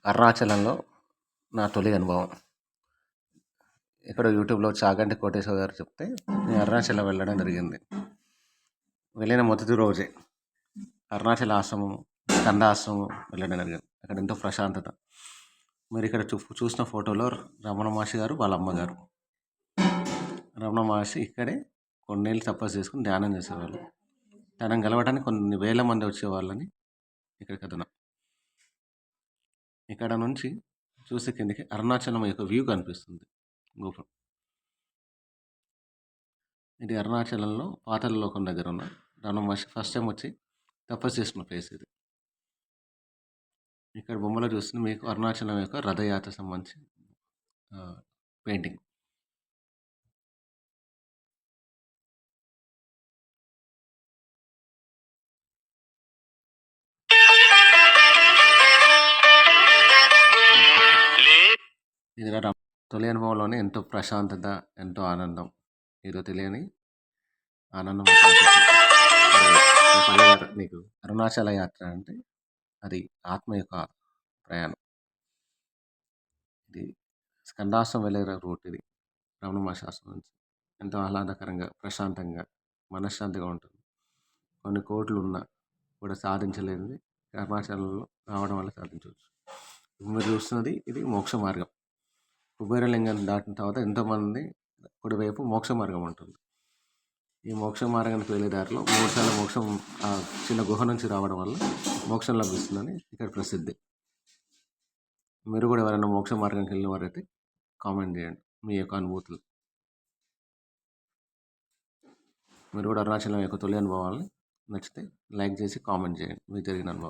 అరుణాచలంలో నా తొలి అనుభవం. ఎక్కడో యూట్యూబ్లో చాగంటి కోటేశ్వర గారు చెప్తే నేను అరుణాచలం వెళ్ళడం జరిగింది. వెళ్ళిన మొదటి రోజే అరుణాచల ఆశ్రమం, స్కంద ఆశ్రమం వెళ్ళడం జరిగింది. అక్కడ ఎంతో ప్రశాంతత. మీరు ఇక్కడ చూసిన ఫోటోలో రమణ మహర్షి గారు వాళ్ళ అమ్మగారు. రమణ మహర్షి ఇక్కడే కొన్నేళ్ళు తపస్సు చేసుకుని ధ్యానం చేసేవాళ్ళు. తనని కలవడానికి కొన్ని వేల మంది వచ్చేవాళ్ళని ఇక్కడ కథనం. ఇక్కడ నుంచి చూసే కిందకి అరుణాచలం యొక్క వ్యూ కనిపిస్తుంది. గోపురం ఇది అరుణాచలంలో పాతాళ లోకం దగ్గర ఉన్న రమణ మహర్షి ఫస్ట్ టైం వచ్చి తపస్సు చేసుకున్న ప్లేస్ ఇది. ఇక్కడ బొమ్మలో చూస్తుంది మీకు అరుణాచలం యొక్క రథయాత్ర సంబంధించి పెయింటింగ్. ఇది తొలి అనుభవంలోనే ఎంతో ప్రశాంతత, ఎంతో ఆనందం, ఏదో తెలియని ఆనందం. నీకు అరుణాచల యాత్ర అంటే అది ఆత్మ యొక్క ప్రయాణం. ఇది స్కందాశ్రమం వెళ్ళే రూట్. ఇది రమణ మహర్షి ఆశ్రమం నుంచి ఎంతో ఆహ్లాదకరంగా, ప్రశాంతంగా, మనశ్శాంతిగా ఉంటుంది. కొన్ని కోట్లు ఉన్నా కూడా సాధించలేనిది అరుణాచలంలో రావడం వల్ల సాధించవచ్చు. మీరు చూస్తున్నది ఇది మోక్ష మార్గం. కుబేరలింగాన్ని దాటిన తర్వాత ఎంతోమంది కుడివైపు మోక్ష మార్గం ఉంటుంది. ఈ మోక్ష మార్గానికి వెళ్ళే దారిలో 3 సార్లు మోక్షం చిన్న గుహ నుంచి రావడం వల్ల మోక్షం లభిస్తుందని ఇక్కడ ప్రసిద్ధి. మీరు కూడా ఎవరైనా మోక్ష మార్గానికి వెళ్ళిన వారైతే కామెంట్ చేయండి మీ యొక్క అనుభూతులు. మీరు కూడా అరుణాచలం యొక్క తొలి అనుభవాలని నచ్చితే లైక్ చేసి కామెంట్ చేయండి మీకు జరిగిన అనుభవం.